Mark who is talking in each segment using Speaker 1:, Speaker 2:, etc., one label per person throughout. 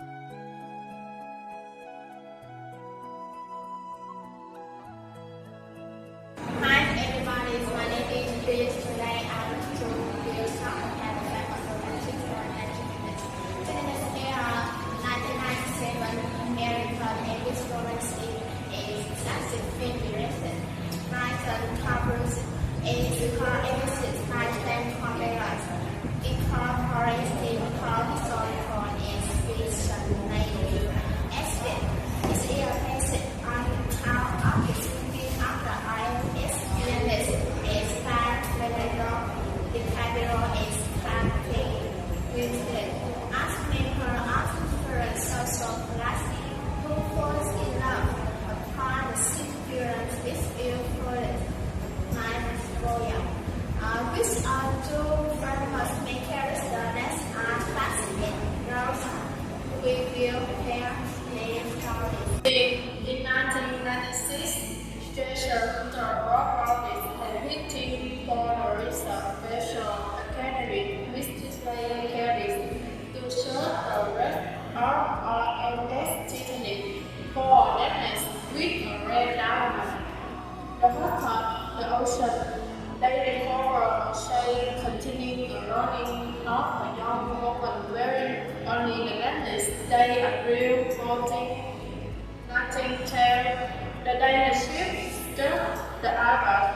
Speaker 1: Hi everybody, my name is Chris. Today I want to will talk about the fact of romantic for achievements. Feminist era 1997, American English romance is classic film directed. Brighton covers is co-edited by Stan Corberas. Incorporates called historical and fiction mainly. Aspect is based on how objects after IOS units is far better the capital is campaign with the art maker for social classy who falls in love upon the experience is beautiful times royal. Which are two famous makers the next are classic girls we will hear their stories. In 1996, Station Rock Office and hitting for the Research Special Academy with display carries to show the rest of endless Titanic for darkness with a red diamond. The hot the ocean, they recover a shade continuing running of a young woman wearing only the necklace. They are real floating, nothing tell. The day the ship struck the island,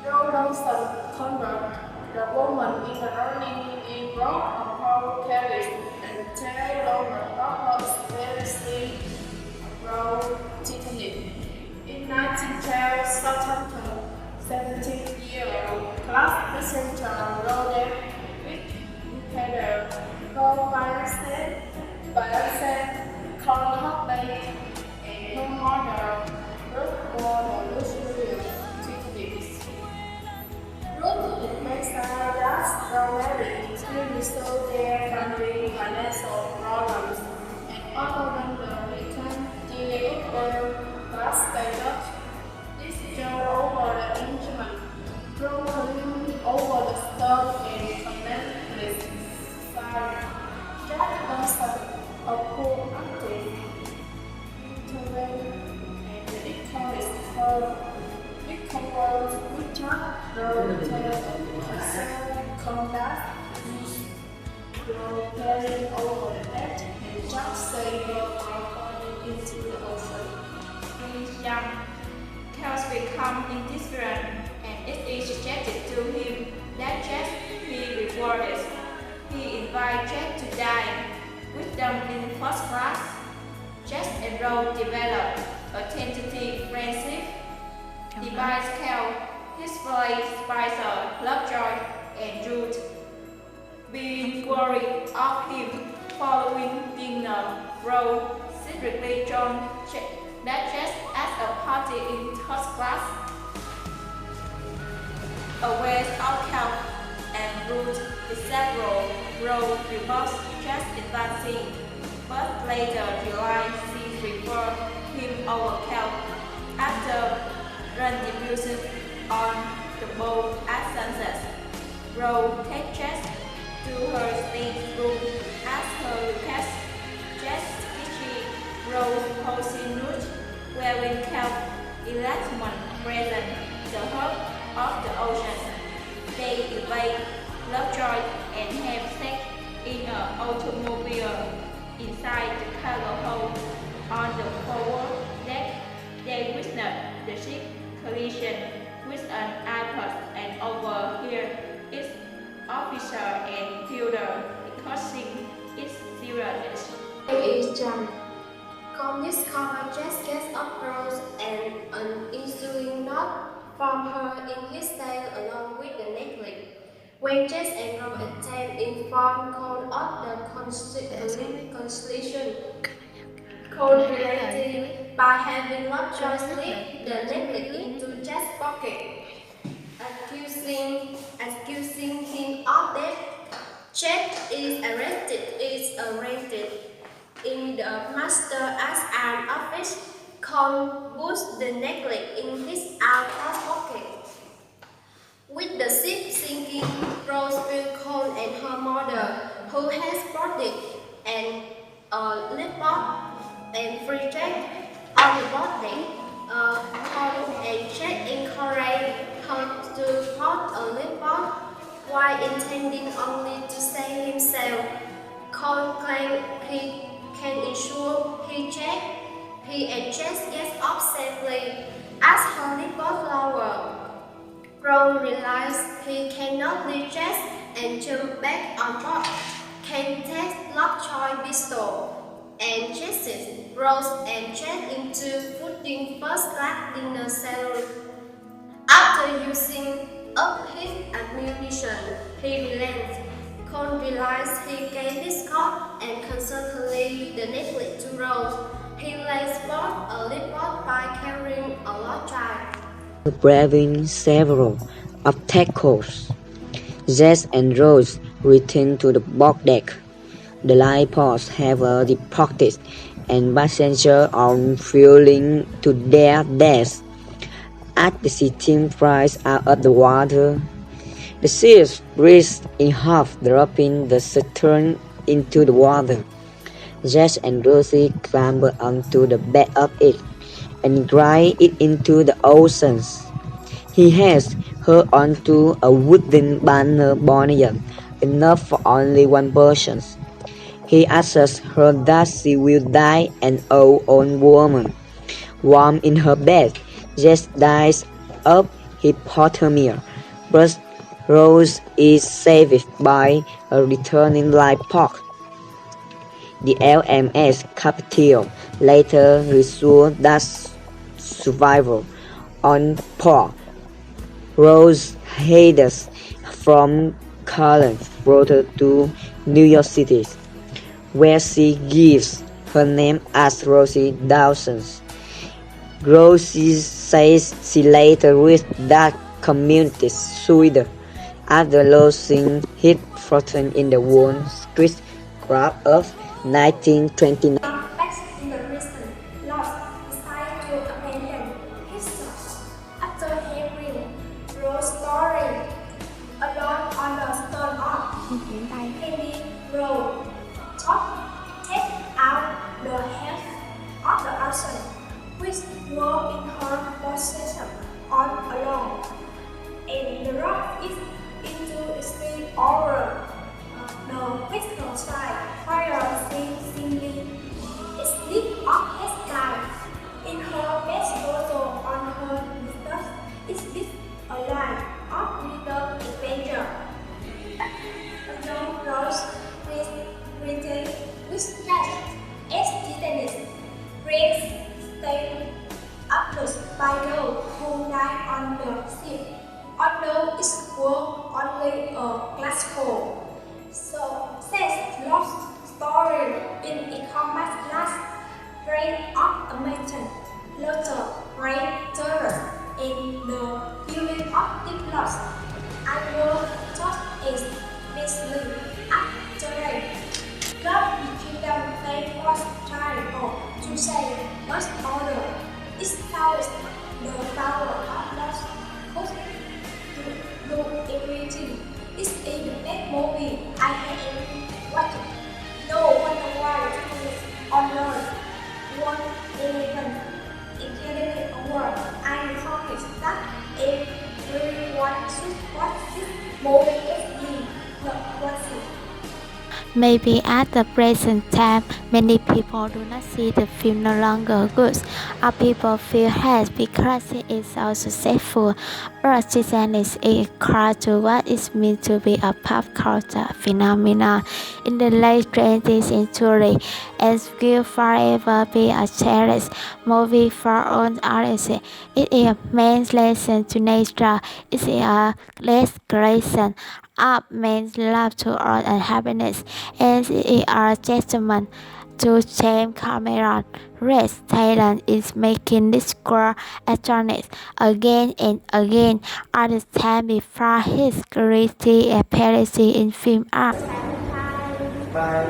Speaker 1: Robinson convert the woman in the running in rock of power carriage and tail over Rock's very sleep road Titanic. In 1912, Southampton, 17-year-old class passenger loaded with pedal, Balanced, Colin Hockley, and her mother, Ruth wore the luxurious Titanics. Ruth makes that Rosemary still resolve their family financial problems and other than the return delayed their class status. This job over the instrument, broken over the stove and financially side. Jack Dawson, a poor active, intervened and the victorious her recovered with Jack, the tale of concern conduct, carrying over the net, and Jack saved her from falling into the ocean. He is young. Chaos become indifferent, and it is suggested to him that Jack be rewarded. He invites Jack to dine with them in first class. Jack and Rose develop a tentative friendship. Divides Cal, his wife Spicer, Lovejoy, and Ruth. Being worried of him following dinner, Rose secretly joined that Jack at a party in first class. Away of Cal and Ruth is several Rose reports Jack advancing, but later realized she preferred him over Cal. After rendezvous on the boat at sunset, Rose takes Jack to her state room at her request. Jack's kitchen Rose posing nude, wearing Cal electron present the heart of the ocean. They evade Lovejoy and have sex in an automobile inside the cargo hold. On the forward deck, they witness the ship collision with an iPod and overhear its officer and fielder causing its seriousness.
Speaker 2: Is John. Com discovered Jack gets up Rose and an ensuing note from her in his tail along with the necklace. When Jack and Rose attempt inform Cole of the constellation, Cole related by having Lovejoy slip the necklace into Jack's pocket, accusing him of that. Jack is arrested in the master as an office. Cole puts the necklace in his outer pocket. With the ship sinking, Rose will Cole and her mother, who has brought it, and a lip balm and free check on the body. Tom and Jack encourage her to put a lip balm while intending only to save himself. Con claimed he can ensure he and Jack gets off safely as her lip balm lower. Ron realizes he cannot leave Jess and jump back on board. Ken takes Lovejoy pistol and chases Rose and Jess into putting first class dinner salary. After using up his ammunition, he relents. Con realizes he gave his coat and constantly the necklace to Rose. He lays forth a report by carrying a Lovejoy.
Speaker 3: Braving several obstacles, Jess and Rose return to the boat deck. The lifeboats have departed, and passengers are falling to their deaths. As the sitting flies out of the water, the sails breaks in half, dropping the stern into the water. Jess and Rosie clamber onto the back of it and drive it into the ocean. He has her onto a wooden banner bonnet, enough for only one person. He assures her that she will die an old woman, warm in her bed. Jess dies of hypothermia, but Rose is saved by a returning lifeboat. The LMS Capitol later resumed that survival on port. Rose heads from Carlin, Florida to New York City, where she gives her name as Rosie Dawson. Rosie says she later reached that community suicide after losing his fortune in the Wall Street crash of 1929.
Speaker 2: Back in the prison, Lost decided to abandon his job after hearing Rose's story. Alone on the stone arm, Henry Rowe take out the head of the ocean, which were in her possession all along, and the rock is into the sea over. The physical side fire seemingly slip off his sky. In her best photo on her visitors is this a line of little adventure. A young rose written with cash as details brings stayed upwards by those who died on the ship, although it was only a glass hole. So says Lost story in e-commerce last brain of a merchant, Lotter, brain terror, in the feeling of deep loss. I will thought is basically after God between them they was trying to say much order. It sounds the power of loss could do everything. It's a bad movie. I had watched it. No wonder why it is honored 111 Academy Award. I promise that everyone should watch this movie if they watch it.
Speaker 4: Maybe at the present time, many people do not see the film no longer good, or people feel hate because it is so successful, or season is equal to what it means to be a pop culture phenomenon in the late 20th century, and will forever be a cherished movie for all audiences. It is a man's lesson to nature. It is a lesson of man's love to earth and happiness, and it is a testament to James Cameron Red's talent in making this girl attractive again and again, all the time before his gritty appearance in film art.
Speaker 2: Bye.